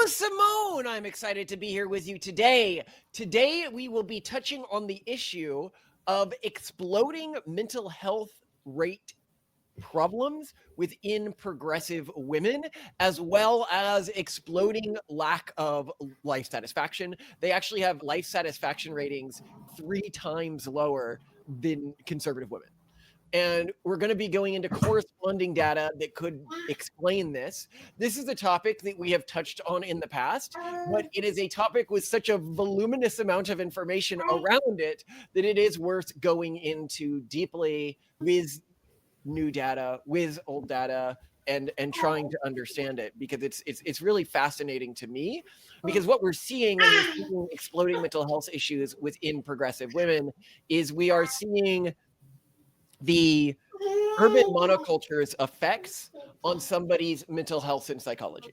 Simone! I'm excited to be here with you today. Today, we will be touching on the issue of exploding mental health rate problems within progressive women, as well as exploding lack of life satisfaction. They actually have life satisfaction ratings 3 times lower than conservative women. And we're going to be going into corresponding data that could explain this. This is a topic that we have touched on in the past, but it is a topic with such a voluminous amount of information around it that it is worth going into deeply with new data, with old data, and trying to understand it, because it's really fascinating to me, because what we're seeing when we're seeing exploding mental health issues within progressive women is we are seeing the urban monoculture's effects on somebody's mental health and psychology.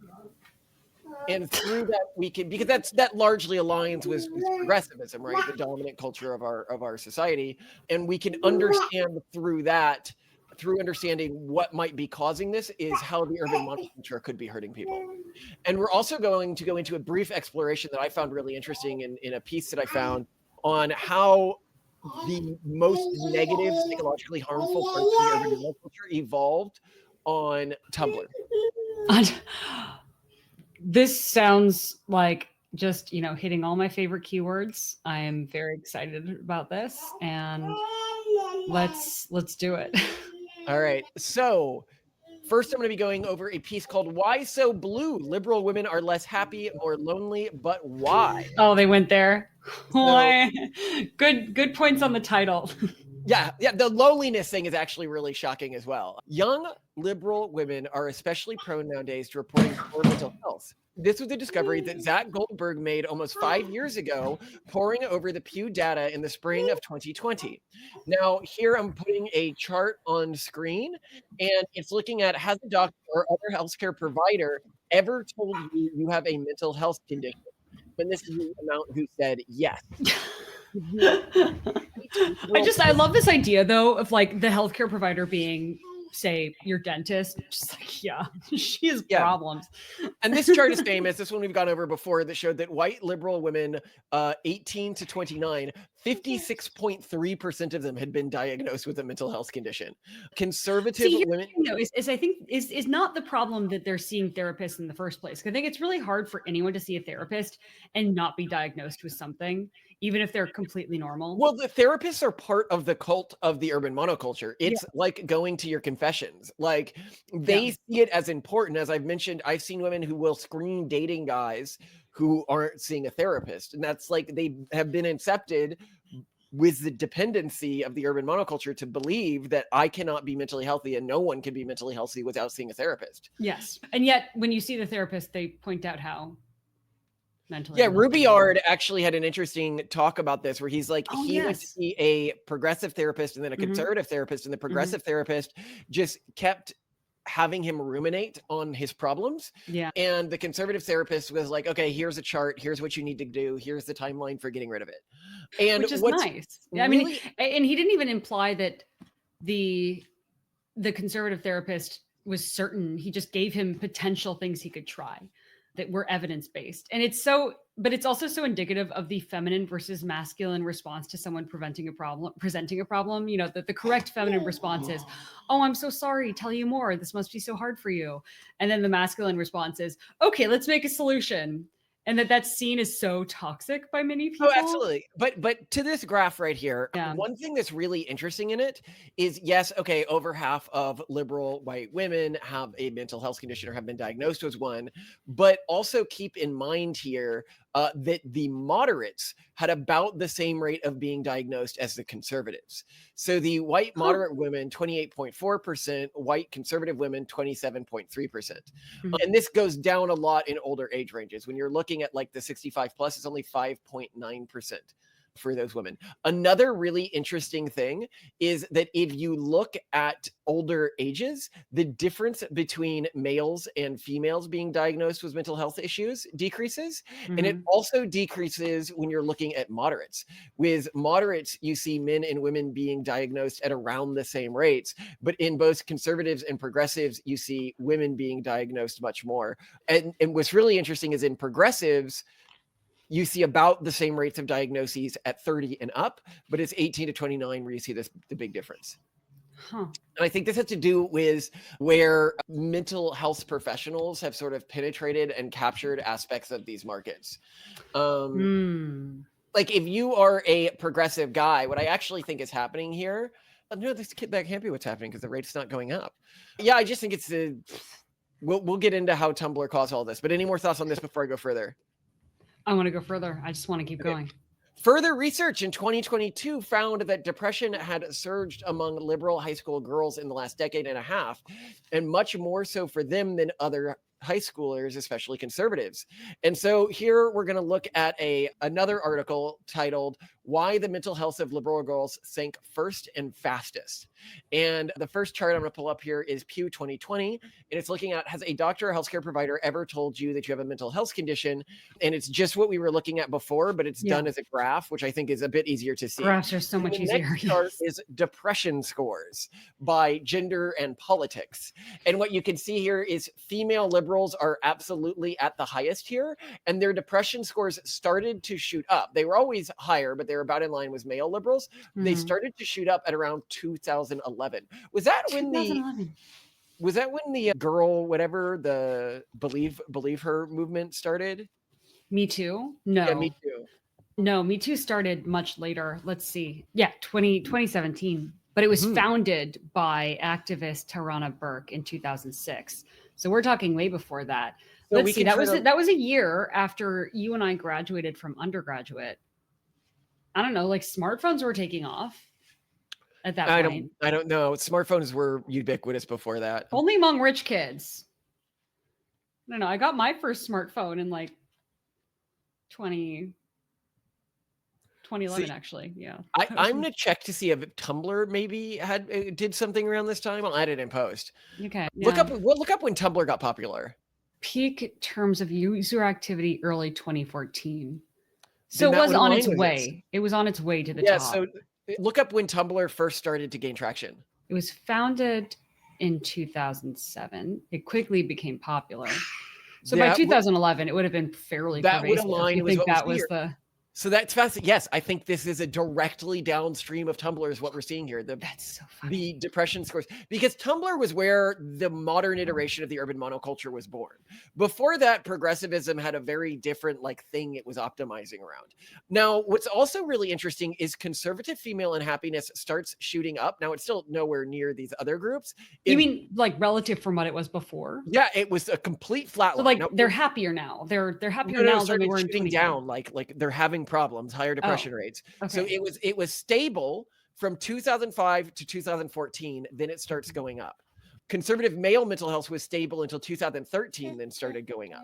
And through that, we can, because that largely aligns with progressivism, right? The dominant culture of our society. And we can understand through that, through understanding what might be causing this, is how the urban monoculture could be hurting people. And we're also going to go into a brief exploration that I found really interesting in a piece that I found on how the most negative, psychologically harmful parts of the urban monoculture evolved on Tumblr. This sounds like just, hitting all my favorite keywords. I am very excited about this, and let's do it. All right. So first, I'm going to be going over a piece called "Why So Blue? Liberal Women Are Less Happy, More Lonely, but Why?" Oh, they went there. So, good points on the title. Yeah, the loneliness thing is actually really shocking as well. Young liberal women are especially prone nowadays to reporting poor mental health. This was a discovery that Zach Goldberg made almost 5 years ago, poring over the Pew data in the spring of 2020. Now, here I'm putting a chart on screen, and it's looking at, has a doctor or other healthcare provider ever told you you have a mental health condition? And this is the amount who said yes. I love this idea, though, of like the healthcare provider being, say, your dentist. Just like, yeah, she has problems. And this chart is famous. This one we've gone over before, that showed that white liberal women 18 to 29, 56.3% of them had been diagnosed with a mental health condition. Conservative women, I think is not the problem that they're seeing therapists in the first place. I think it's really hard for anyone to see a therapist and not be diagnosed with something, even if they're completely normal. Well, the therapists are part of the cult of the urban monoculture. It's like going to your confessions. Like, they see it as important. As I've mentioned, I've seen women who will screen dating guys who aren't seeing a therapist. And that's like, they have been incepted with the dependency of the urban monoculture to believe that I cannot be mentally healthy and no one can be mentally healthy without seeing a therapist. Yes. And yet when you see the therapist, they point out how mentally. Yeah, Rubyard actually had an interesting talk about this, where he's like, he went to see a progressive therapist and then a conservative therapist, and the progressive therapist just kept having him ruminate on his problems. Yeah. And the conservative therapist was like, okay, here's a chart. Here's what you need to do. Here's the timeline for getting rid of it. And which is nice. I mean, and he didn't even imply that the conservative therapist was certain. He just gave him potential things he could try that were evidence-based. And but it's also so indicative of the feminine versus masculine response to someone presenting a problem. That the correct feminine response is, oh, I'm so sorry, tell you more. This must be so hard for you. And then the masculine response is, okay, let's make a solution. And that scene is so toxic by many people. Oh, absolutely. But to this graph right here, one thing that's really interesting in it is, yes, okay, over half of liberal white women have a mental health condition or have been diagnosed with one. But also keep in mind here that the moderates had about the same rate of being diagnosed as the conservatives. So the white moderate women, 28.4%, white conservative women, 27.3%. And this goes down a lot in older age ranges. When you're looking at like the 65 plus, it's only 5.9%. for those women. Another really interesting thing is that if you look at older ages, the difference between males and females being diagnosed with mental health issues decreases. And it also decreases when you're looking at moderates. With moderates, you see men and women being diagnosed at around the same rates. But in both conservatives and progressives, you see women being diagnosed much more. And what's really interesting is in progressives, you see about the same rates of diagnoses at 30 and up, but it's 18 to 29 where you see the big difference. And I think this has to do with where mental health professionals have sort of penetrated and captured aspects of these markets. Like if you are a progressive guy, what I actually think is happening here, no, that can't be what's happening because the rate's not going up. Yeah, I just think it's we'll get into how Tumblr caused all this, but any more thoughts on this before I go further? I want to go further. I just want to keep going. Further research in 2022 found that depression had surged among liberal high school girls in the last decade and a half, and much more so for them than other high schoolers, especially conservatives. And so here we're going to look at another article titled "Why the Mental Health of Liberal Girls Sank First and Fastest." And the first chart I'm going to pull up here is Pew 2020, and it's looking at, has a doctor or healthcare provider ever told you that you have a mental health condition? And it's just what we were looking at before, but it's done as a graph, which I think is a bit easier to see. Graphs are so much easier. The next chart is depression scores by gender and politics. And what you can see here is female liberals are absolutely at the highest here, and their depression scores started to shoot up. They were always higher, but they were about in line with male liberals. They started to shoot up at around 2011. Was that when the girl, whatever, the believe her movement started? Me Too? No. Yeah, Me Too. No, Me Too started much later. Let's see. Yeah, 2017. But it was founded by activist Tarana Burke in 2006. So we're talking way before that. So Let's see. That was a year after you and I graduated from undergraduate. I don't know, like smartphones were taking off at that point. I don't know. Smartphones were ubiquitous before that. Only among rich kids. I don't know. I got my first smartphone in like 2011, actually. Yeah. I'm going to check to see if Tumblr maybe did something around this time. I'll add it in post. Okay. Look up when Tumblr got popular. Peak terms of user activity, early 2014. So it was on its way. It was on its way to the top. Yeah, so look up when Tumblr first started to gain traction. It was founded in 2007. It quickly became popular. So by 2011, it would have been fairly pervasive. That would align with what that was was the... So that's fast. Yes, I think this is a directly downstream of Tumblr is what we're seeing here. That's so funny. The depression scores, because Tumblr was where the modern iteration of the urban monoculture was born. Before that, progressivism had a very different thing it was optimizing around. Now, what's also really interesting is conservative female unhappiness starts shooting up. Now, it's still nowhere near these other groups. You mean relative from what it was before? Yeah, it was a complete flat line. So they're happier now. They're happier now than they were in 2010. Down, like they're having problems, higher depression rates. Okay. So it was stable from 2005 to 2014, then it starts going up. Conservative male mental health was stable until 2013, then started going up.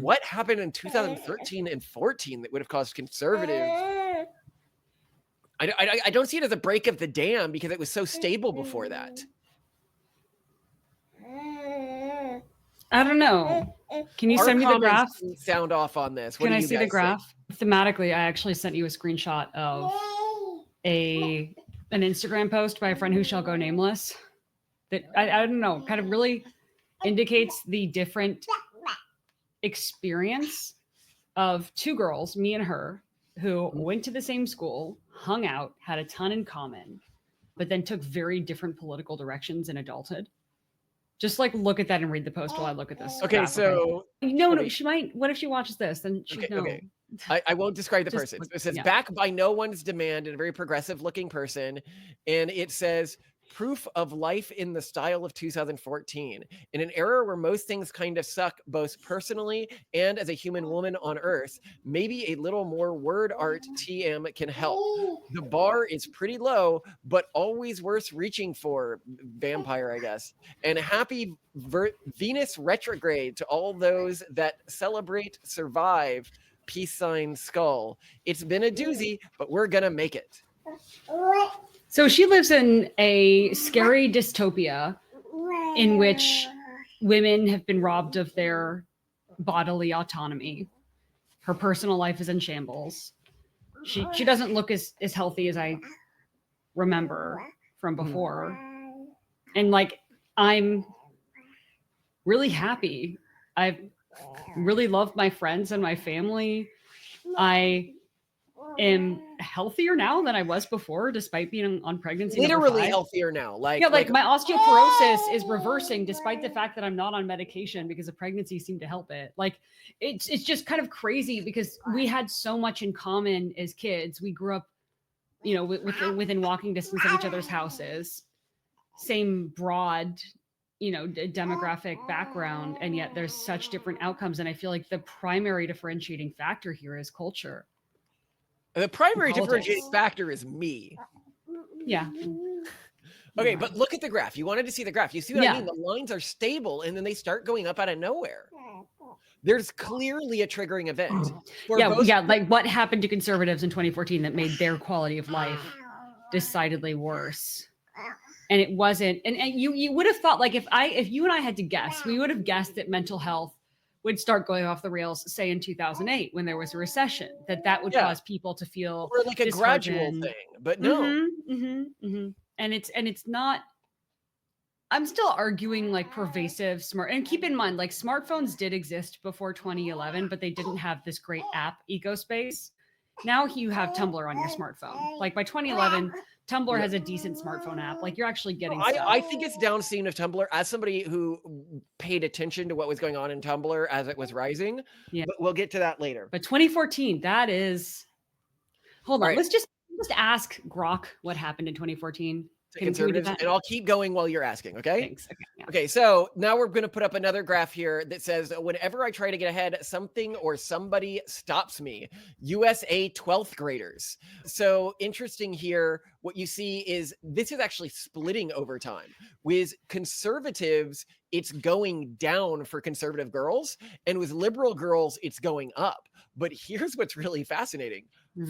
What happened in 2013 and 14 that would have caused conservative? I don't see it as a break of the dam because it was so stable before that. I don't know. Can you send me the graph? Sound off on this. Can I see the graph? Thematically, I actually sent you a screenshot of an Instagram post by a friend who shall go nameless. That I don't know, kind of really indicates the different experience of two girls, me and her, who went to the same school, hung out, had a ton in common, but then took very different political directions in adulthood. Just look at that and read the post while I look at this. Okay, graph, so no, she might. What if she watches this? Then she know. Okay. I won't describe the person. It says back by no one's demand, and a very progressive looking person, and it says proof of life in the style of 2014 in an era where most things kind of suck, both personally and as a human woman on earth. Maybe a little more word art TM can help. The bar is pretty low, but always worth reaching for. Vampire, I guess. And happy Venus retrograde to all those that celebrate, survive. peace sign skull. It's been a doozy, but we're gonna make it. So she lives in a scary dystopia in which women have been robbed of their bodily autonomy. Her personal life is in shambles. She doesn't look as healthy as I remember from before. And like, I'm really happy. I really love my friends and my family. I am healthier now than I was before, despite being on pregnancy. Literally healthier now. Like my osteoporosis is reversing despite the fact that I'm not on medication because the pregnancy seemed to help it. Like it's just kind of crazy because we had so much in common as kids. We grew up, you know, within walking distance of each other's houses, same broad, you know, demographic background, and yet there's such different outcomes. And I feel like the primary differentiating factor here is culture. The primary differentiating factor is me. Yeah. Okay, but look at the graph. You wanted to see the graph. You see what I mean? The lines are stable and then they start going up out of nowhere. There's clearly a triggering event. Like what happened to conservatives in 2014 that made their quality of life decidedly worse. And it wasn't, and you would have thought, like, if you and I had to guess, we would have guessed that mental health would start going off the rails, say in 2008 when there was a recession, that would cause people to feel or like a gradual thing, but no. And it's not. I'm still arguing like pervasive smart, and keep in mind, like smartphones did exist before 2011, but they didn't have this great app ecospace. Now you have Tumblr on your smartphone. Like by 2011, Tumblr has a decent smartphone app. Like you're actually getting stuff. I think it's downseen of Tumblr as somebody who paid attention to what was going on in Tumblr as it was rising. Yeah. But we'll get to that later. But 2014, that is, hold on. Right. Let's just ask Grok what happened in 2014. Conservatives, and I'll keep going while you're asking, okay? Thanks. Okay, so now we're going to put up another graph here that says, whenever I try to get ahead, something or somebody stops me. USA 12th graders. So interesting here, what you see is this is actually splitting over time. With conservatives, it's going down for conservative girls, and with liberal girls, it's going up. But here's what's really fascinating.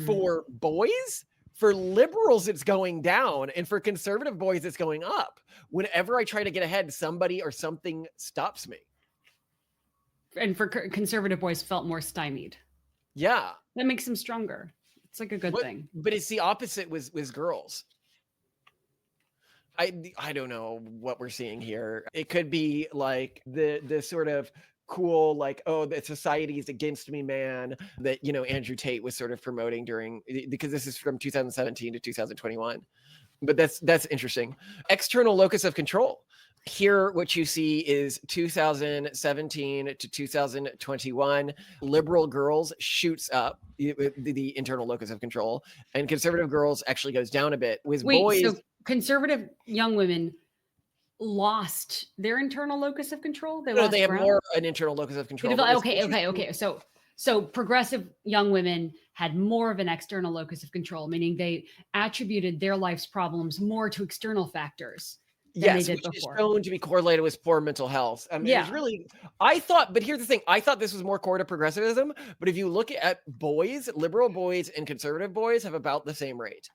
For boys, for liberals, it's going down, and for conservative boys, it's going up. Whenever I try to get ahead, somebody or something stops me. And for conservative boys, felt more stymied. Yeah. That makes them stronger. It's like a good thing. But it's the opposite with girls. I don't know what we're seeing here. It could be like the sort of cool, like, oh, the society is against me, man, that, you know, Andrew Tate was sort of promoting because this is from 2017 to 2021. But that's interesting. External locus of control. Here, what you see is 2017 to 2021, liberal girls shoots up the internal locus of control, and conservative girls actually goes down a bit. With boys, so conservative young women lost their internal locus of control. They have more an internal locus of control. Okay. So progressive young women had more of an external locus of control, meaning they attributed their life's problems more to external factors. Yes, which is shown to be correlated with poor mental health. I mean, it's really, but here's the thing. I thought this was more core to progressivism, but if you look at boys, liberal boys and conservative boys have about the same rate.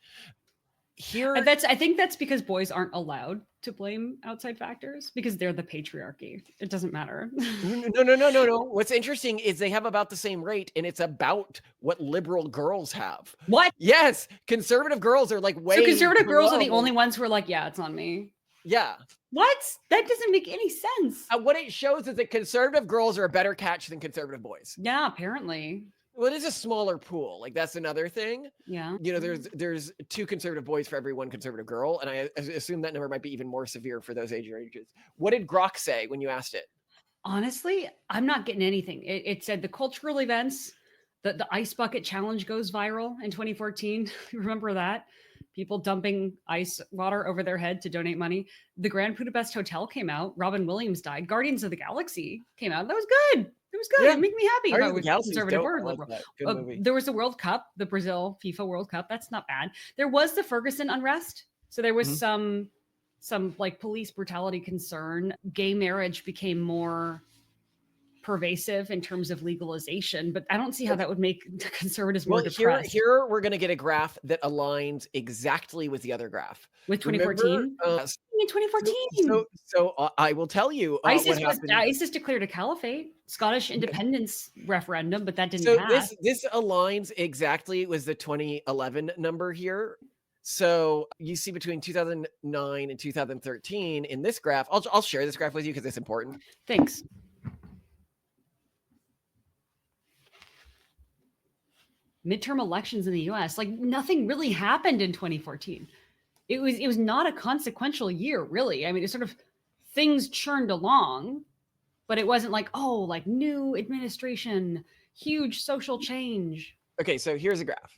Here, I think that's because boys aren't allowed to blame outside factors because they're the patriarchy. It doesn't matter. No. What's interesting is they have about the same rate, and it's about what liberal girls have. What? Yes, conservative girls are like way. So conservative girls are the only ones who are like, yeah, it's on me. Yeah. What? That doesn't make any sense. What it shows is that conservative girls are a better catch than conservative boys. Yeah, apparently. Well, it is a smaller pool. Like, that's another thing. Yeah. You know, there's 2 conservative boys for every 1 conservative girl. And I assume that number might be even more severe for those age ranges. What did Grok say when you asked it? Honestly, I'm not getting anything. It said the cultural events, the ice bucket challenge goes viral in 2014. Remember that? People dumping ice water over their head to donate money. The Grand Budapest Hotel came out. Robin Williams died. Guardians of the Galaxy came out. That was good. It was good. Yeah. It made me happy. Guardians of the Galaxy conservative or liberal. There was the World Cup, the Brazil FIFA World Cup. That's not bad. There was the Ferguson unrest. So there was some like police brutality concern. Gay marriage became more pervasive in terms of legalization, but I don't see how that would make the conservatives more Well, depressed. here we're going to get a graph that aligns exactly with the other graph. With Remember, 2014? In 2014. I will tell you what happened. ISIS declared a caliphate, Scottish independence referendum, but that didn't So pass. this aligns exactly with the 2011 number here. So you see between 2009 and 2013 in this graph, I'll share this graph with you because it's important. Thanks. Midterm elections in the US, like nothing really happened in 2014. It was not a consequential year, really. I mean, it's sort of things churned along, but it wasn't like, oh, like new administration, huge social change. Okay, so here's a graph.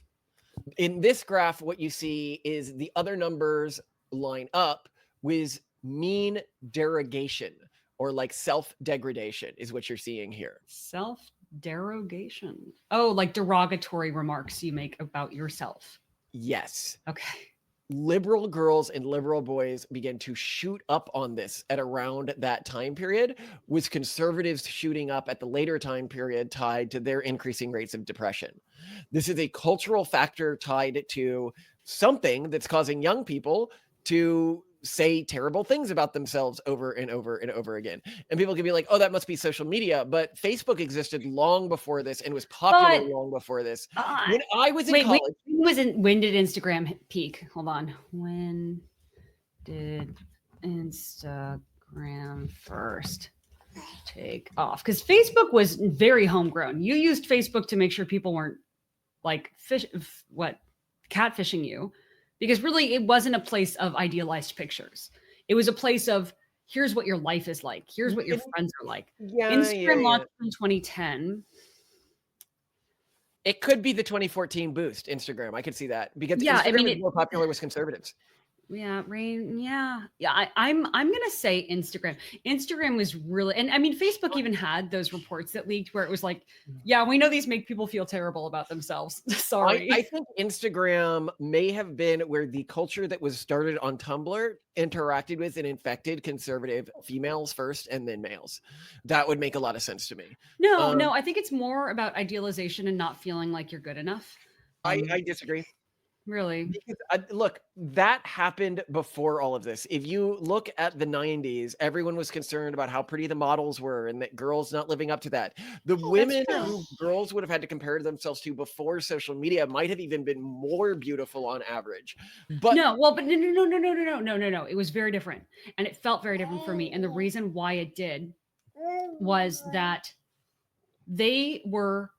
In this graph, what you see is the other numbers line up with mean derogation, or like self-degradation is what you're seeing here. Self-derogation. Oh, like derogatory remarks you make about yourself. Yes. Okay. Liberal girls and liberal boys began to shoot up on this at around that time period, with conservatives shooting up at the later time period tied to their increasing rates of depression. This is a cultural factor tied to something that's causing young people to say terrible things about themselves over and over and over again. And people can be like, oh, that must be social media. But Facebook existed long before this and was popular long before this. When I was in college. When did Instagram peak? Hold on. When did Instagram first take off? Because Facebook was very homegrown. You used Facebook to make sure people weren't like catfishing you. Because really, it wasn't a place of idealized pictures. It was a place of, here's what your life is like. Here's what your friends are like. Instagram launched in 2010. It could be the 2014 boost, Instagram. I could see that. Because Instagram is more popular with conservatives. Yeah, Rain. Yeah. I'm gonna say Instagram. Instagram was really, and I mean, Facebook even had those reports that leaked where it was like, yeah, we know these make people feel terrible about themselves. Sorry. I think Instagram may have been where the culture that was started on Tumblr interacted with and infected conservative females first and then males. That would make a lot of sense to me. No, I think it's more about idealization and not feeling like you're good enough. I disagree. Really? Because, look, that happened before all of this. If you look at the 90s, everyone was concerned about how pretty the models were and that girls not living up to that. The women who girls would have had to compare themselves to before social media might have even been more beautiful on average. But no. It was very different. And it felt very different for me. And the reason why it did was that they were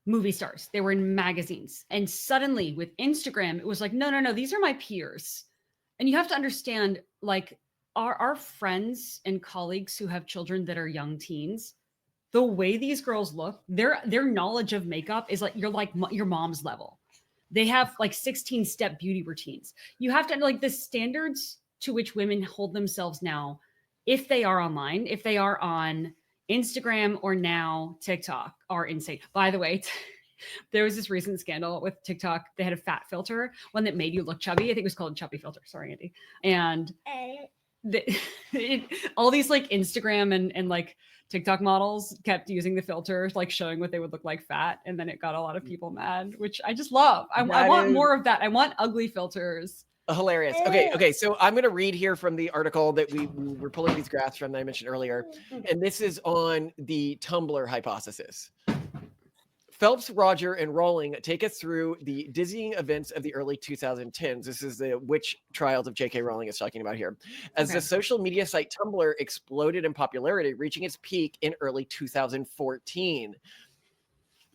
movie stars. They were in magazines. And suddenly with Instagram, it was like, no, these are my peers. And you have to understand, like, our friends and colleagues who have children that are young teens, the way these girls look, their knowledge of makeup is like, you're like your mom's level. They have like 16-step beauty routines. You have to, like, the standards to which women hold themselves now, if they are online, if they are on Instagram or now TikTok, are insane. By the way, there was this recent scandal with TikTok. They had a fat filter, one that made you look chubby. I think it was called chubby filter. Sorry, Andy. And all these like Instagram and like TikTok models kept using the filter, like showing what they would look like fat. And then it got a lot of people mad, which I just love. I want more of that. I want ugly filters. Hilarious. Okay. So I'm going to read here from the article that we were pulling these graphs from that I mentioned earlier. And this is on the Tumblr hypothesis. Phelps, Roger, and Rowling take us through the dizzying events of the early 2010s. This is the witch trials of J.K. Rowling is talking about here. As the social media site Tumblr exploded in popularity, reaching its peak in early 2014.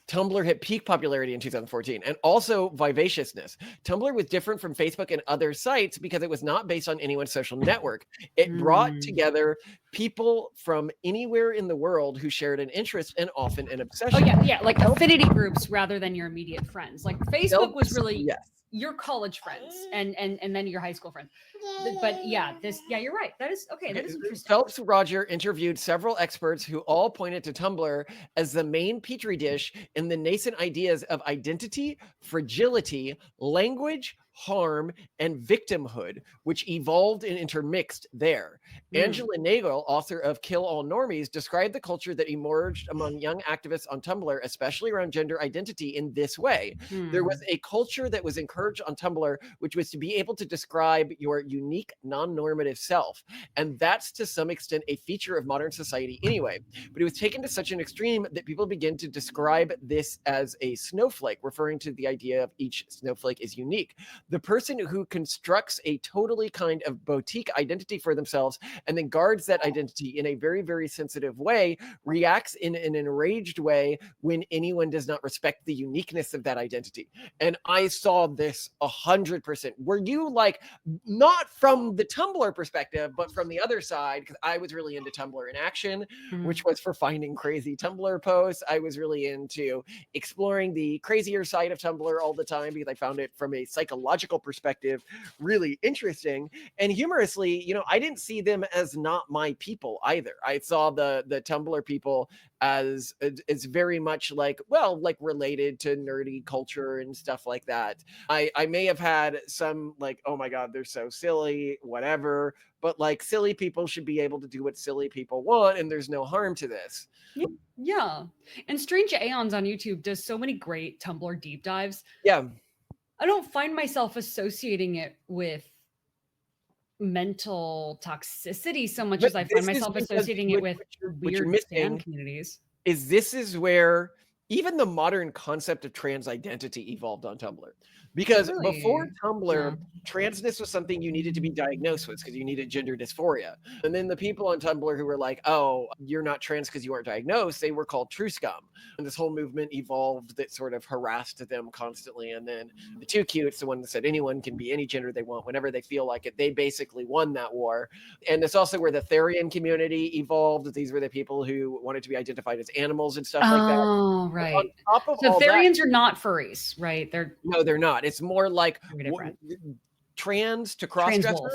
Tumblr hit peak popularity in 2014 and also vivaciousness. Tumblr was different from Facebook and other sites because it was not based on anyone's social network. It brought together people from anywhere in the world who shared an interest and often an obsession. Oh, yeah, like affinity groups rather than your immediate friends. Like Facebook was really your college friends and then your high school friends. But yeah, you're right. That is okay. That is interesting. Phelps Roger interviewed several experts who all pointed to Tumblr as the main petri dish in the nascent ideas of identity, fragility, language, harm, and victimhood, which evolved and intermixed there. Angela Nagel, author of Kill All Normies, described the culture that emerged among young activists on Tumblr, especially around gender identity, in this way. There was a culture that was encouraged on Tumblr, which was to be able to describe your unique, non-normative self. And that's to some extent a feature of modern society anyway. But it was taken to such an extreme that people begin to describe this as a snowflake, referring to the idea of each snowflake is unique. The person who constructs a totally kind of boutique identity for themselves and then guards that identity in a very, very sensitive way reacts in an enraged way when anyone does not respect the uniqueness of that identity. And I saw this 100%. Were you like, not from the Tumblr perspective, but from the other side? Because I was really into Tumblr in action, which was for finding crazy Tumblr posts. I was really into exploring the crazier side of Tumblr all the time because I found it from a psychological perspective really interesting. And humorously, you know, I didn't see them as not my people either. I saw the Tumblr people as it's very much like, well, like related to nerdy culture and stuff like that. I may have had some like, oh my God, they're so silly, whatever. But like silly people should be able to do what silly people want, and there's no harm to this. Yeah. And Strange Aeons on YouTube does so many great Tumblr deep dives. Yeah. I don't find myself associating it with mental toxicity so much as I find myself associating it with weird fan communities. This is where even the modern concept of trans identity evolved on Tumblr. Because before Tumblr, transness was something you needed to be diagnosed with because you needed gender dysphoria. And then the people on Tumblr who were like, oh, you're not trans because you aren't diagnosed, they were called true scum. And this whole movement evolved that sort of harassed them constantly. And then the Too Cute's the one that said anyone can be any gender they want whenever they feel like it. They basically won that war. And it's also where the Therian community evolved. These were the people who wanted to be identified as animals and stuff like that. Oh, right. On top of so Therians are not furries, right? No, they're not. It's more like trans to crossdresser.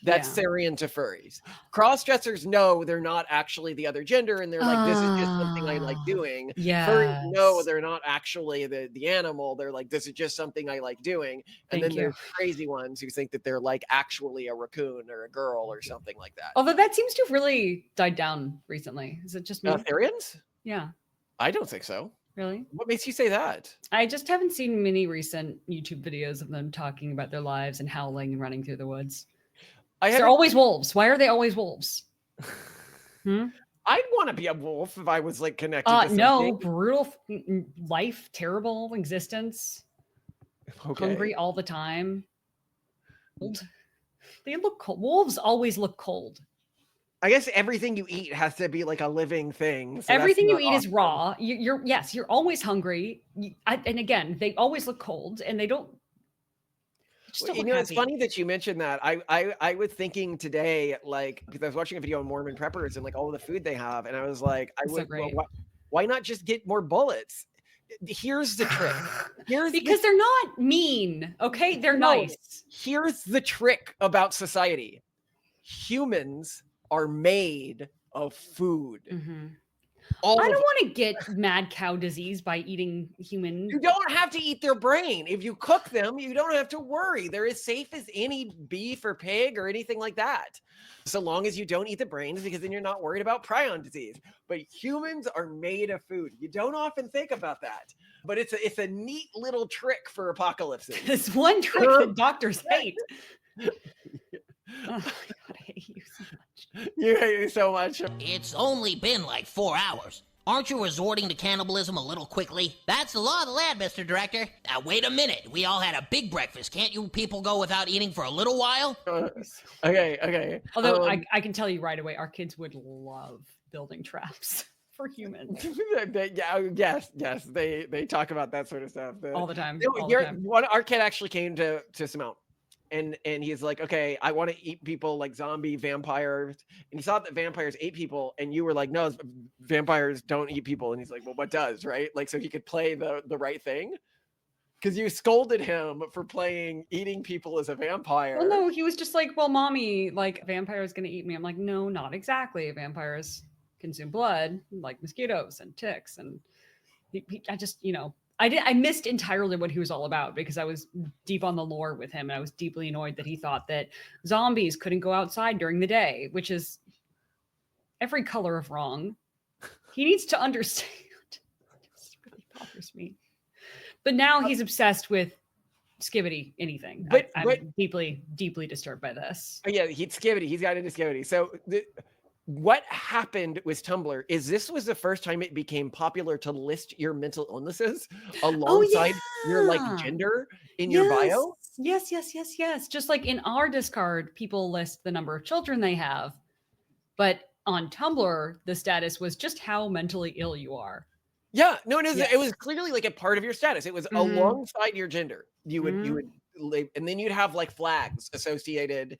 That's Therian to furries. Crossdressers, no, they're not actually the other gender, and they're like, this is just something I like doing. Furries, no, they're not actually the animal. They're like, this is just something I like doing. And then there's crazy ones who think that they're like actually a raccoon or a girl or something like that. Although that seems to have really died down recently. Is it just me? Therians? Yeah. I don't think so. Really? What makes you say that? I just haven't seen many recent YouTube videos of them talking about their lives and howling and running through the woods. They're always wolves. Why are they always wolves? I'd want to be a wolf if I was like connected to something. No, brutal life, terrible existence. Hungry all the time. They look cold. Wolves always look cold. I guess everything you eat has to be like a living thing. So everything you eat is raw. You're always hungry. And again, they always look cold, and they don't. You know, it's funny that you mentioned that. I was thinking today, like, because I was watching a video on Mormon preppers and like all of the food they have, and I was like, why not just get more bullets? Here's the trick. Because they're not mean. Okay, they're nice. Here's the trick about society. Humans are made of food. I don't want to get mad cow disease by eating human. You don't have to eat their brain. If you cook them, you don't have to worry. They're as safe as any beef or pig or anything like that. So long as you don't eat the brains, because then you're not worried about prion disease. But humans are made of food. You don't often think about that. But it's a neat little trick for apocalypse. It's one trick that doctors hate. Oh my God, I hate you so much. You hate me so much. It's only been like 4 hours. Aren't you resorting to cannibalism a little quickly? That's the law of the land, Mr. Director. Now, wait a minute. We all had a big breakfast. Can't you people go without eating for a little while? Okay. Although I can tell you right away, our kids would love building traps for humans. Yes. They talk about that sort of stuff. All the time. Our kid actually came to Simone. And he's like, okay, I want to eat people like zombie vampires. And he thought that vampires ate people. And you were like, no, vampires don't eat people. And he's like, well, what does, right? Like, so he could play the right thing. Because you scolded him for playing eating people as a vampire. Well, no, he was just like, well, mommy, like a vampire is going to eat me. I'm like, no, not exactly. Vampires consume blood like mosquitoes and ticks. And I just, I missed entirely what he was all about because I was deep on the lore with him, and I was deeply annoyed that he thought that zombies couldn't go outside during the day, which is every color of wrong. He needs to understand. It just really bothers me. But now he's obsessed with Skibbity anything. I'm deeply, deeply disturbed by this. Yeah, he's Skibbity. He's got into Skibbity. So what happened with Tumblr is this was the first time it became popular to list your mental illnesses alongside your like gender in your bio. Yes. Just like in our Discord, people list the number of children they have. But on Tumblr, the status was just how mentally ill you are. Yeah, no, it was clearly like a part of your status. It was alongside your gender. You would and then you'd have like flags associated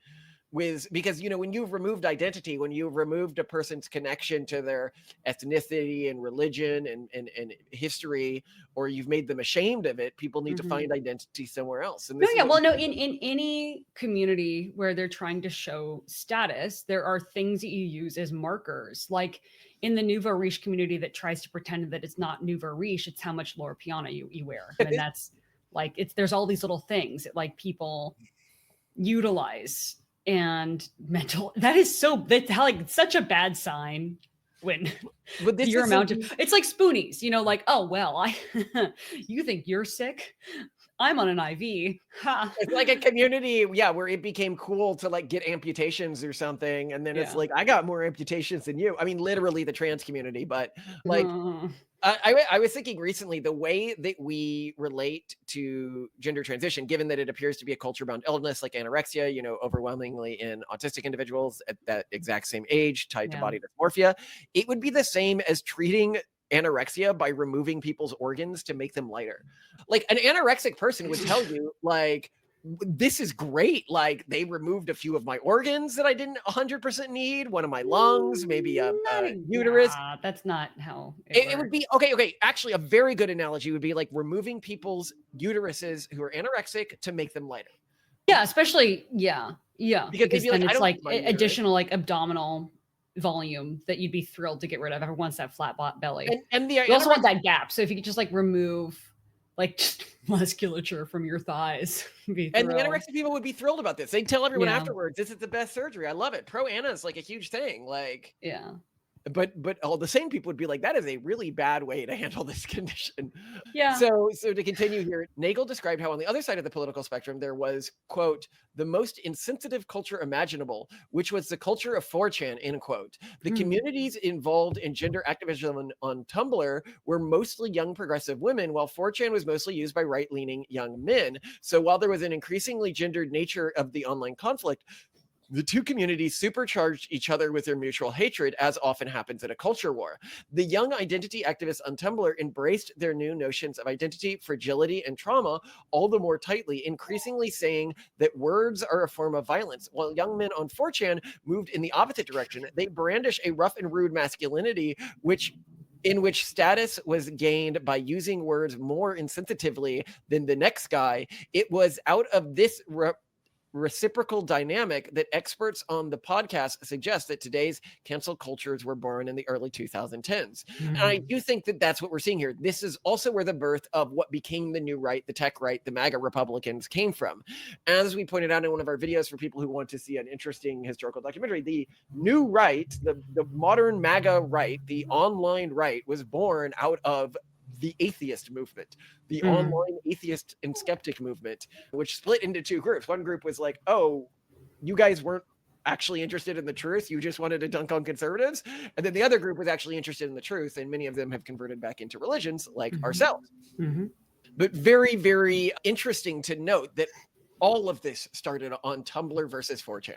with, because when you've removed identity, when you've removed a person's connection to their ethnicity and religion and history, or you've made them ashamed of it, people need to find identity somewhere else. And in any community where they're trying to show status, there are things that you use as markers. Like in the Nouveau Riche community that tries to pretend that it's not Nouveau Riche, it's how much Loro Piana you wear. And that's like, there's all these little things that like people utilize. And that's like such a bad sign when your amount of, it's like spoonies, like, oh, well, you think you're sick? I'm on an IV. Ha. It's like a community, where it became cool to like get amputations or something. And then it's like, I got more amputations than you. I mean, literally the trans community, but like, I was thinking recently, the way that we relate to gender transition, given that it appears to be a culture-bound illness like anorexia, overwhelmingly in autistic individuals at that exact same age, tied to body dysmorphia, it would be the same as treating anorexia by removing people's organs to make them lighter. Like an anorexic person would tell you, like, this is great. Like they removed a few of my organs that I didn't 100% need. One of my lungs, maybe a uterus. That's not how it would be. Okay. Actually, a very good analogy would be like removing people's uteruses who are anorexic to make them lighter. Yeah, especially, yeah. Because then it's like additional like abdominal volume that you'd be thrilled to get rid of. Everyone wants that flat belly. And you also want that gap. So if you could just like remove like just musculature from your thighs. And the anorexic people would be thrilled about this. They'd tell everyone afterwards, this is the best surgery. I love it. Pro Ana is like a huge thing. Like, but all the same people would be like, that is a really bad way to handle this condition. Yeah. So to continue here, Nagel described how on the other side of the political spectrum, there was, quote, the most insensitive culture imaginable, which was the culture of 4chan, end quote. The communities involved in gender activism on Tumblr were mostly young progressive women, while 4chan was mostly used by right-leaning young men. So while there was an increasingly gendered nature of the online conflict, the two communities supercharged each other with their mutual hatred, as often happens in a culture war. The young identity activists on Tumblr embraced their new notions of identity, fragility, and trauma all the more tightly, increasingly saying that words are a form of violence. While young men on 4chan moved in the opposite direction, they brandish a rough and rude masculinity, in which status was gained by using words more insensitively than the next guy. It was out of this reciprocal dynamic that experts on the podcast suggest that today's cancel cultures were born in the early 2010s. And I do think that that's what we're seeing here. This is also where the birth of what became the new right, the tech right, the MAGA Republicans came from. As we pointed out in one of our videos for people who want to see an interesting historical documentary, the new right, the modern MAGA right, the online right, was born out of the atheist movement, the online atheist and skeptic movement, which split into two groups. One group was like, oh, you guys weren't actually interested in the truth. You just wanted to dunk on conservatives. And then the other group was actually interested in the truth. And many of them have converted back into religions like ourselves. But very, very interesting to note that all of this started on Tumblr versus 4chan.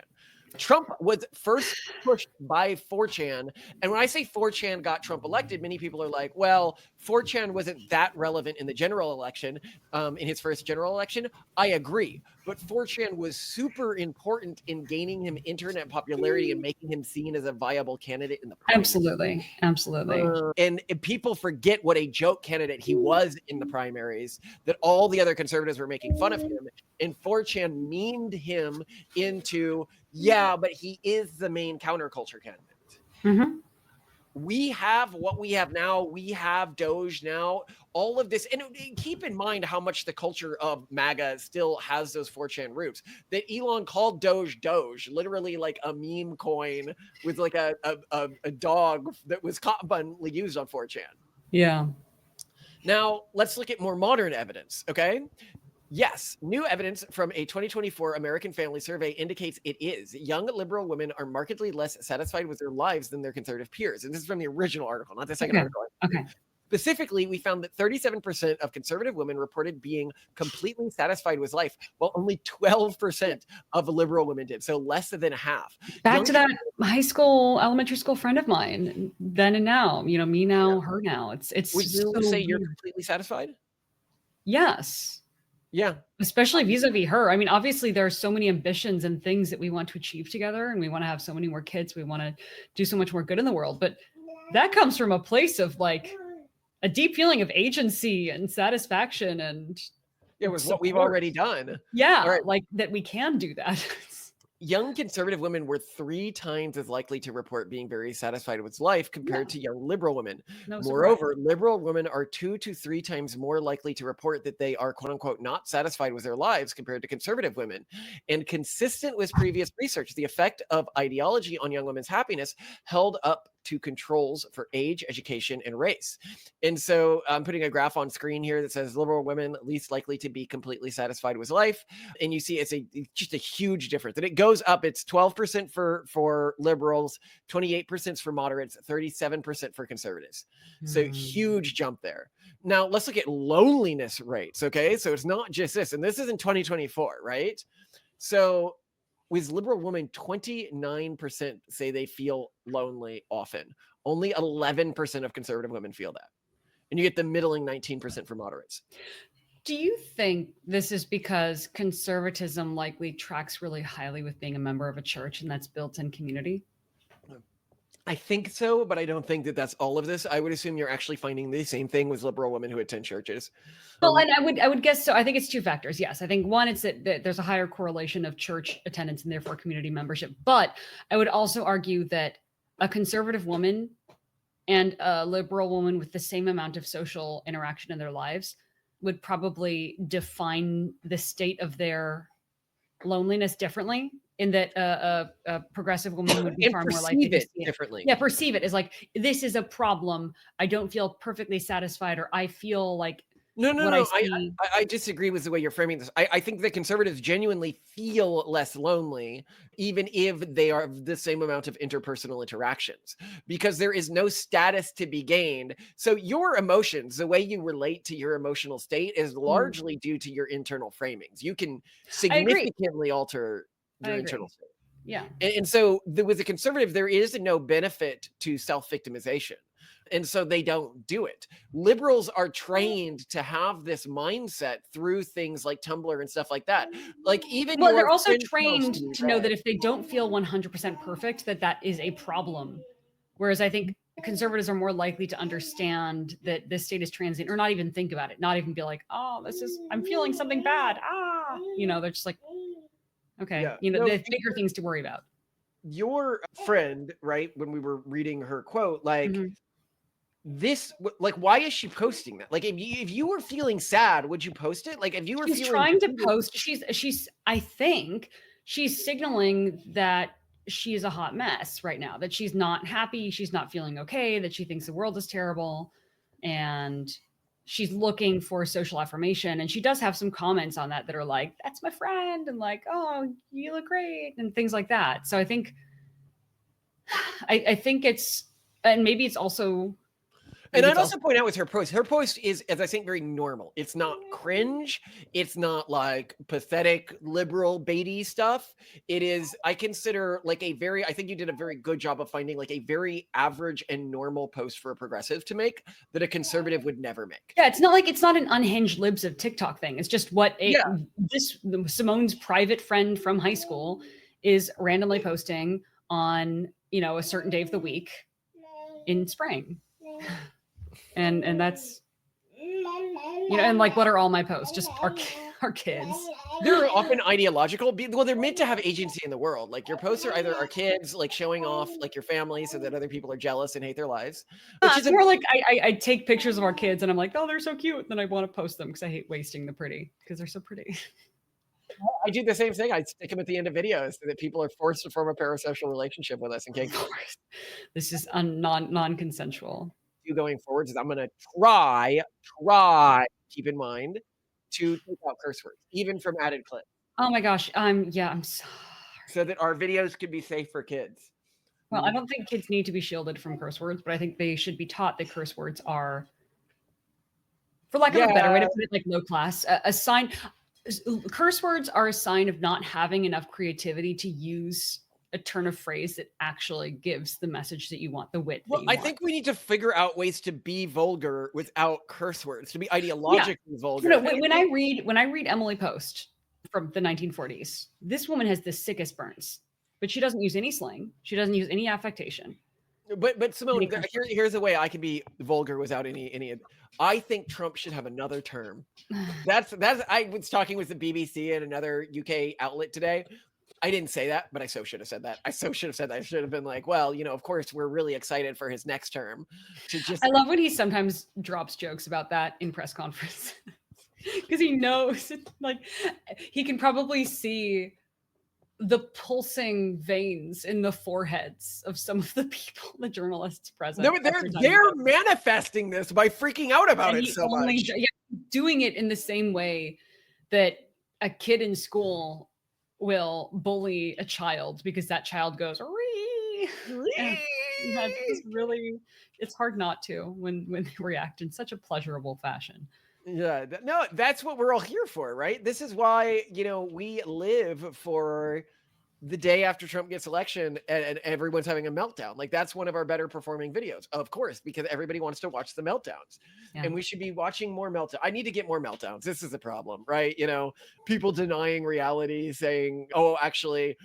Trump was first pushed by 4chan. And when I say 4chan got Trump elected, many people are like, well, 4chan wasn't that relevant in the general election, in his first general election. I agree. But 4chan was super important in gaining him internet popularity and making him seen as a viable candidate in the primaries. Absolutely. And people forget what a joke candidate he was in the primaries, that all the other conservatives were making fun of him. And 4chan memed him into, but he is the main counterculture candidate. we have what we have now. We have Doge now. All of this, and keep in mind how much the culture of MAGA still has those 4chan roots. That Elon called Doge, literally like a meme coin with like a dog that was commonly used on 4chan. Yeah. Now, let's look at more modern evidence, okay? Yes, new evidence from a 2024 American Family Survey indicates it is. Young liberal women are markedly less satisfied with their lives than their conservative peers. And this is from the original article, not the second article. Okay. Specifically, we found that 37% of conservative women reported being completely satisfied with life, while only 12% of liberal women did. So less than half. Back to that high school, elementary school friend of mine, then and now, you know, me now, her now. It's Would you so say weird. you're completely satisfied? Yes. Yeah. Especially vis-a-vis her. I mean, obviously there are so many ambitions and things that we want to achieve together, and we want to have so many more kids. We want to do so much more good in the world. But that comes from a place of like a deep feeling of agency and satisfaction, and it was what we've already done. Yeah, right. Like that we can do that. Young conservative women were 3 times as likely to report being very satisfied with life compared to young liberal women. Moreover, liberal women are 2 to 3 times more likely to report that they are quote unquote not satisfied with their lives compared to conservative women. And consistent with previous research, the effect of ideology on young women's happiness held up to controls for age, education, and race. And so I'm putting a graph on screen here that says liberal women least likely to be completely satisfied with life. And you see it's just a huge difference. And it goes up. It's 12% for liberals, 28% for moderates, 37% for conservatives. So huge jump there. Now let's look at loneliness rates. Okay. So it's not just this, and this is in 2024, right? So with liberal women, 29% say they feel lonely often. Only 11% of conservative women feel that. And you get the middling 19% for moderates. Do you think this is because conservatism likely tracks really highly with being a member of a church, and that's built-in community? I think so, but I don't think that that's all of this. I would assume you're actually finding the same thing with liberal women who attend churches. Well, and I would guess so. I think it's 2 factors. Yes, I think one, it's that there's a higher correlation of church attendance and therefore community membership. But I would also argue that a conservative woman and a liberal woman with the same amount of social interaction in their lives would probably define the state of their loneliness differently. In that a progressive woman would be far more likely to see it differently. Yeah, perceive it as like, this is a problem. I don't feel perfectly satisfied, or I feel like No. I disagree with the way you're framing this. I think that conservatives genuinely feel less lonely, even if they are the same amount of interpersonal interactions, because there is no status to be gained. So your emotions, the way you relate to your emotional state, is largely due to your internal framings. You can significantly alter your internal state. Yeah. And so with the conservative, there is no benefit to self-victimization. And so they don't do it. Liberals are trained to have this mindset through things like Tumblr and stuff like that. Like even they're also trained to know that if they don't feel 100% perfect, that is a problem. Whereas I think conservatives are more likely to understand that this state is transient, or not even think about it, not even be like, oh, I'm feeling something bad. They're just like, okay, the bigger things to worry about. Your friend, right, when we were reading her quote, like, this, like, why is she posting that? Like, if you were feeling sad, would you post it? Like, if you were trying to post, I think she's signaling that she's a hot mess right now, that she's not happy, she's not feeling okay, that she thinks the world is terrible, and she's looking for social affirmation. And she does have some comments on that are like, that's my friend, and like, oh, you look great, and things like that. So I think it's, and maybe it's also, and I'd also point out with her post is, as I think, very normal. It's not cringe. It's not like pathetic liberal baity stuff. It is, I consider, like I think you did a very good job of finding like a very average and normal post for a progressive to make that a conservative would never make. Yeah, it's not an unhinged libs of TikTok thing. It's just what Simone's private friend from high school is randomly posting on, a certain day of the week in spring. And that's, and like, what are all my posts? Just our kids. They're often ideological. Well, they're meant to have agency in the world. Like your posts are either our kids like showing off like your family so that other people are jealous and hate their lives, which is more like I take pictures of our kids and I'm like, oh, they're so cute. Then I want to post them because I hate wasting the pretty because they're so pretty. I do the same thing. I stick them at the end of videos so that people are forced to form a parasocial relationship with us and can't. This is non-consensual. Going forwards is I'm going to try, keep in mind, to take out curse words, even from added clips. Oh my gosh. I'm sorry. So that our videos can be safe for kids. Well, I don't think kids need to be shielded from curse words, but I think they should be taught that curse words are, for lack of a better way to put it, like low class. A sign. Curse words are a sign of not having enough creativity to use a turn of phrase that actually gives the message that you want, the wit. Well, I think we need to figure out ways to be vulgar without curse words, to be ideologically vulgar. No, when I read Emily Post from the 1940s, this woman has the sickest burns, but she doesn't use any slang. She doesn't use any affectation. But Simone, here's a way I could be vulgar without any. I think Trump should have another term. That's. I was talking with the BBC and another UK outlet today. I didn't say that, but I so should have said that. I should have been like, well, of course, we're really excited for his next term. I love when he sometimes drops jokes about that in press conference because he knows, like, he can probably see the pulsing veins in the foreheads of some of the people, the journalists present. No, they're manifesting this by freaking out about it so much. Doing it in the same way that a kid in school will bully a child because that child goes it's hard not to when they react in such a pleasurable fashion. Yeah, no, that's what we're all here for, right? This is why we live for the day after Trump gets election and everyone's having a meltdown. Like that's one of our better performing videos, of course, because everybody wants to watch the meltdowns. Yeah. And we should be watching more meltdowns. I need to get more meltdowns. This is a problem, right? People denying reality, saying, oh, actually,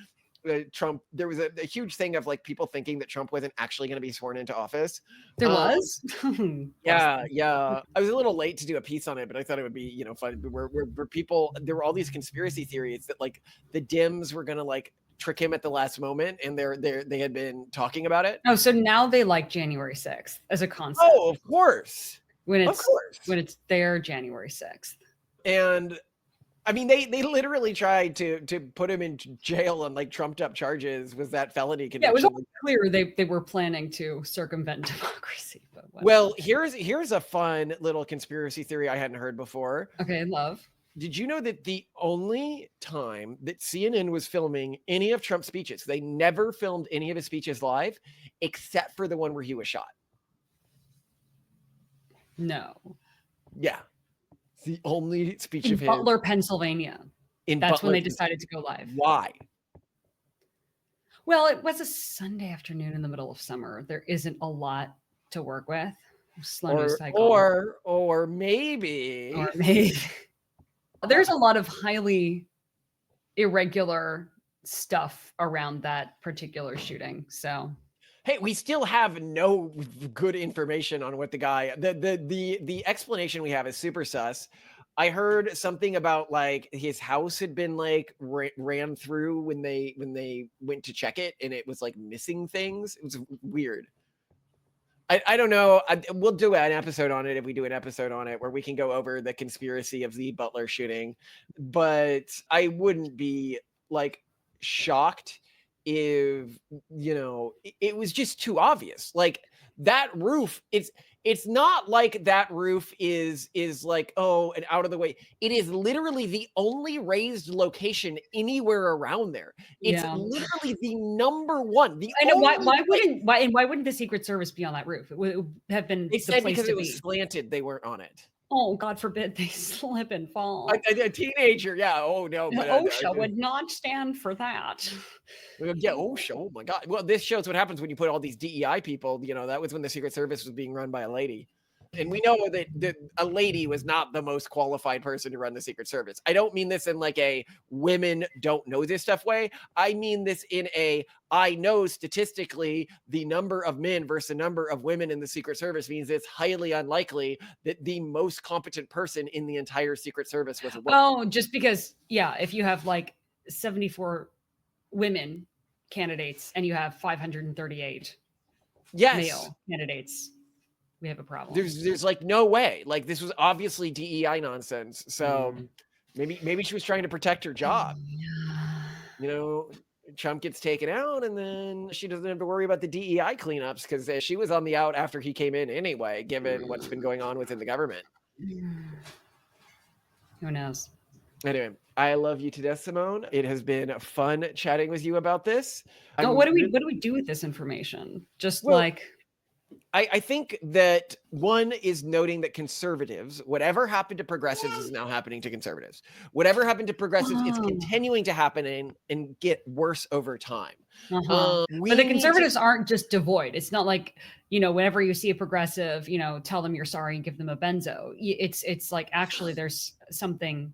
Trump, there was a huge thing of like people thinking that Trump wasn't actually going to be sworn into office. There was? Yeah. I was a little late to do a piece on it, but I thought it would be, fun. Where people, there were all these conspiracy theories that like the Dems were going to like trick him at the last moment, and they had been talking about it. Oh, so now they like January 6th as a concept. Oh, of course. When it's their January 6th. And I mean, they literally tried to put him in jail on like trumped up charges. Was that felony conviction? Yeah, it was all clear they were planning to circumvent democracy. But well, here's a fun little conspiracy theory I hadn't heard before. Okay, love. Did you know that the only time that CNN was filming any of Trump's speeches, they never filmed any of his speeches live, except for the one where he was shot? No. Yeah. It's the only speech of his. Butler, Pennsylvania. That's when they decided to go live. Why? Well, it was a Sunday afternoon in the middle of summer. There isn't a lot to work with. Slow news cycle. Or maybe. There's a lot of highly irregular stuff around that particular shooting. So, hey, we still have no good information on what the guy. The explanation we have is super sus. I heard something about like his house had been like ran through when they went to check it, and it was like missing things. It was weird. I don't know. We'll do an episode on it if we do an episode on it where we can go over the conspiracy of the Butler shooting. But I wouldn't be like shocked if, it was just too obvious. Like that roof, it's not like that roof is like, oh, and out of the way. It is literally the only raised location anywhere around there. It's literally the number one. I know why wouldn't the Secret Service be on that roof? It would have been. They said because it was slanted, they weren't on it. Oh, God forbid they slip and fall. A teenager, yeah. Oh no, but OSHA would not stand for that. Yeah, OSHA. Oh my God. Well, this shows what happens when you put all these DEI people. That was when the Secret Service was being run by a lady. And we know that a lady was not the most qualified person to run the Secret Service. I don't mean this in like a women don't know this stuff way. I mean this in a, I know statistically the number of men versus the number of women in the Secret Service means it's highly unlikely that the most competent person in the entire Secret Service was a woman. Oh, just because, yeah, if you have like 74 women candidates and you have 538 male candidates, we have a problem. There's like no way. Like this was obviously DEI nonsense. So maybe she was trying to protect her job. You know, Trump gets taken out and then she doesn't have to worry about the DEI cleanups because she was on the out after he came in anyway, given what's been going on within the government. Who knows? Anyway, I love you to death, Simone. It has been fun chatting with you about this. Oh, what do we do with this information? Just I think that one is noting that conservatives, whatever happened to progressives is now happening to conservatives. Whatever happened to progressives, it's continuing to happen and get worse over time. But the conservatives aren't just devoid. It's not like, whenever you see a progressive, tell them you're sorry and give them a benzo. It's like, actually, there's something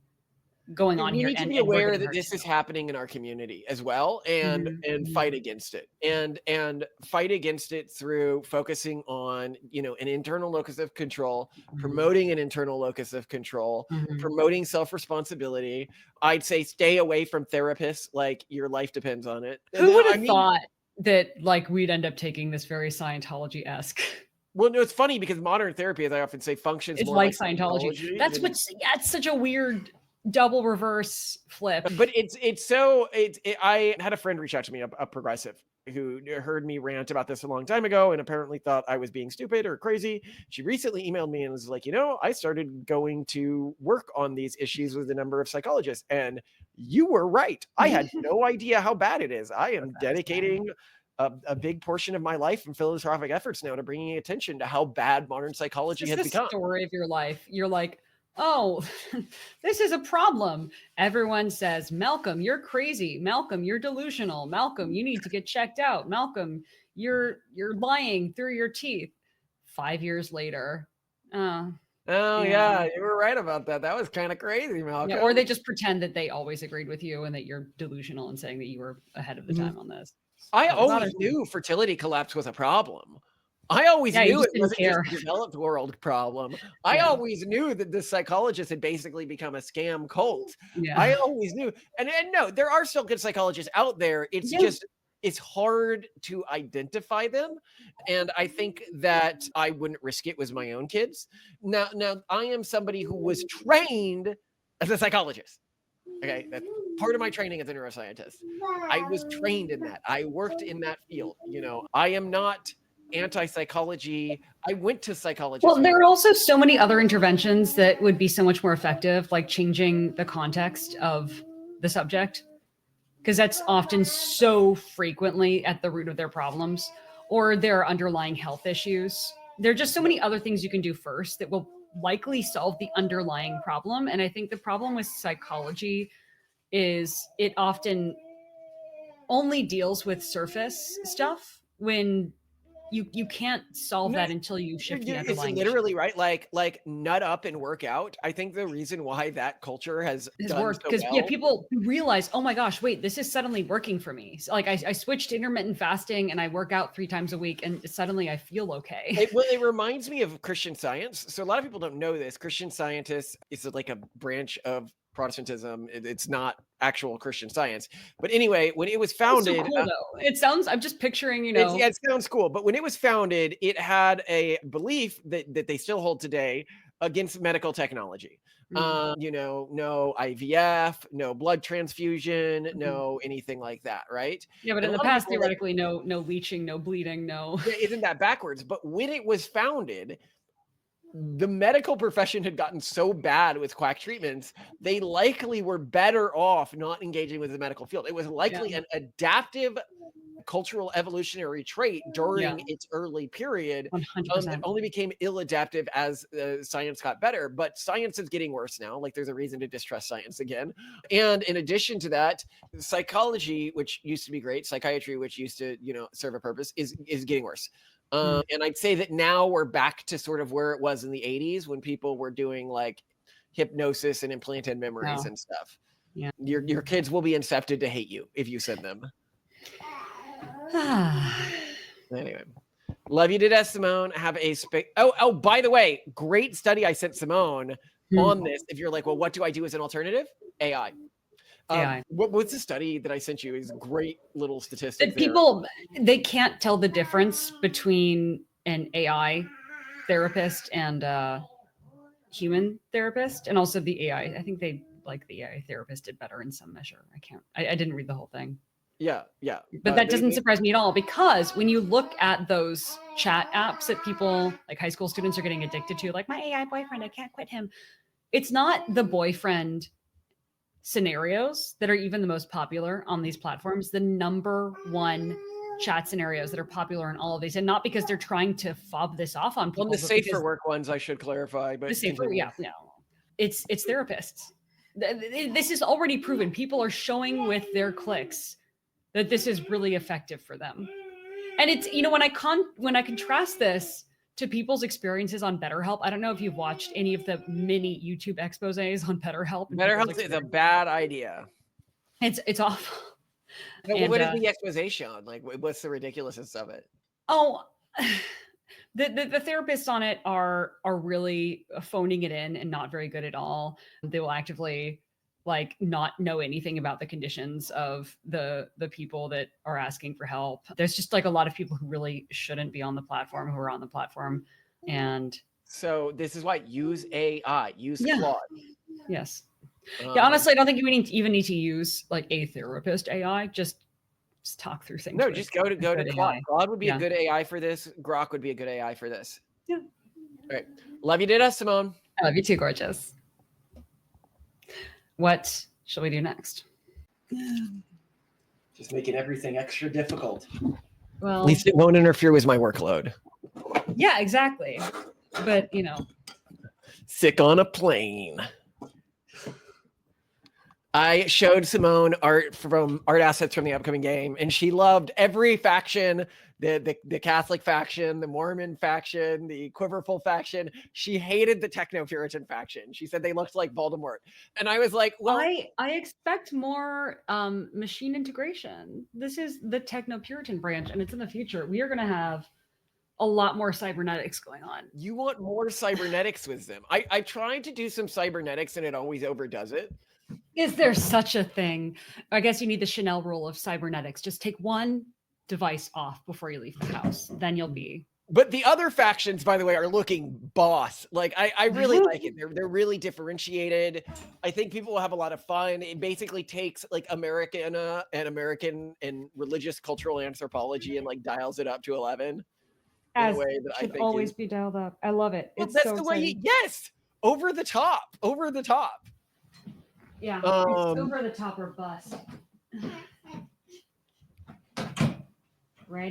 going on here. We need to be aware that this is happening in our community as well, and fight against it, and fight against it through focusing on an internal locus of control, promoting an internal locus of control, promoting self-responsibility. I'd say stay away from therapists, like your life depends on it. Who would have thought that we'd end up taking this very Scientology-esque? Well, no, it's funny because modern therapy, as I often say, functions more like Scientology. That's it's such a weird double reverse flip. But I had a friend reach out to me, a progressive, who heard me rant about this a long time ago and apparently thought I was being stupid or crazy. She recently emailed me and was like, I started going to work on these issues with a number of psychologists, and you were right. I had no idea how bad it is. I am dedicating a big portion of my life and philanthropic efforts now to bringing attention to how bad modern psychology has become. The story of your life. You're like, oh, this is a problem. Everyone says, Malcolm, you're crazy. Malcolm, you're delusional. Malcolm, you need to get checked out. Malcolm, you're lying through your teeth. 5 years later. Yeah, you were right about that. That was kind of crazy, Malcolm. Yeah, or they just pretend that they always agreed with you and that you're delusional and saying that you were ahead of the time on this. I always knew fertility collapse was a problem. I always knew it wasn't just a developed world problem. I always knew that the psychologists had basically become a scam cult. Yeah. I always knew. And no, there are still good psychologists out there. It's just, it's hard to identify them. And I think that I wouldn't risk it with my own kids. Now I am somebody who was trained as a psychologist. Okay, that's part of my training as a neuroscientist. I was trained in that. I worked in that field. I am not anti-psychology. I went to psychology. Well, there are also so many other interventions that would be so much more effective, like changing the context of the subject, because that's often so frequently at the root of their problems or their underlying health issues. There are just so many other things you can do first that will likely solve the underlying problem. And I think the problem with psychology is it often only deals with surface stuff when you can't solve that until you shift the underlying. It's literally right. Like nut up and work out. I think the reason why that culture has worked because people realize, oh my gosh, wait, this is suddenly working for me. So like I switched to intermittent fasting and I work out 3 times a week and suddenly I feel okay. It reminds me of Christian Science. So a lot of people don't know this. Christian Scientists is like a branch of Protestantism. It's not actual Christian Science, but anyway, when it was founded, so cool, though. It sounds. I'm just picturing, it sounds cool. But when it was founded, it had a belief that they still hold today against medical technology. No IVF, no blood transfusion, no anything like that, right? Yeah, but in the past, theoretically, no leeching, no bleeding, no. Yeah, isn't that backwards? But when it was founded, the medical profession had gotten so bad with quack treatments, they likely were better off not engaging with the medical field. It was likely an adaptive cultural evolutionary trait during its early period. It only became ill-adaptive as science got better, but science is getting worse now. Like there's a reason to distrust science again. And in addition to that, psychology, which used to be great, psychiatry, which used to, serve a purpose, is getting worse. And I'd say that now we're back to sort of where it was in the 80s when people were doing like hypnosis and implanted memories and stuff. Yeah. Your kids will be incepted to hate you if you send them. Anyway, love you to death, Simone. Have a oh, by the way, great study I sent Simone on this. If you're like, well, what do I do as an alternative? AI. What's the study that I sent you? Is great little statistics. People, they can't tell the difference between an AI therapist and human therapist, and also the AI. I think they like the AI therapist did better in some measure. I didn't read the whole thing. Yeah. But that doesn't surprise me at all, because when you look at those chat apps that people, like high school students, are getting addicted to, like my AI boyfriend, I can't quit him. It's not the boyfriend scenarios that are even the most popular on these platforms. The number one chat scenarios that are popular in all of these, and not because they're trying to fob this off on people. On the safe for work ones, I should clarify, but it's therapists. This is already proven. People are showing with their clicks that this is really effective for them. And it's, when I contrast this to people's experiences on BetterHelp, I don't know if you've watched any of the mini YouTube exposés on BetterHelp. BetterHelp is a bad idea. It's awful. And, what is the expose on? Like, what's the ridiculousness of it? Oh, the therapists on it are really phoning it in and not very good at all. They will actively not know anything about the conditions of the people that are asking for help. There's just a lot of people who really shouldn't be on the platform who are on the platform. And so this is why use AI, use Claude. Yes. Yeah, honestly, I don't think you even need to use a therapist AI. Just talk through things. No, just go to Claude. AI. Claude would be a good AI for this. Grok would be a good AI for this. Yeah. All right. Love you to death, Simone. I love you too, gorgeous. What shall we do next? Just making everything extra difficult. Well, at least it won't interfere with my workload. Yeah, exactly. But sick on a plane. I showed Simone art assets from the upcoming game, and she loved every faction, the Catholic faction, the Mormon faction, the Quiverful faction. She hated the Techno-Puritan faction. She said they looked like Voldemort. And I was like, well, I expect more machine integration. This is the Techno-Puritan branch, and it's in the future. We are going to have a lot more cybernetics going on. You want more cybernetics with them. I tried to do some cybernetics, and it always overdoes it. Is there such a thing? I guess you need the Chanel rule of cybernetics. Just take one device off before you leave the house. Then you'll be. But the other factions, by the way, are looking boss. I really like it. They're really differentiated. I think people will have a lot of fun. It basically takes American and religious cultural anthropology and dials it up to 11 in a way that I think always be dialed up. I love it. Well, that's so the way. Yes, over the top. Yeah, it's over the top or bust. Right.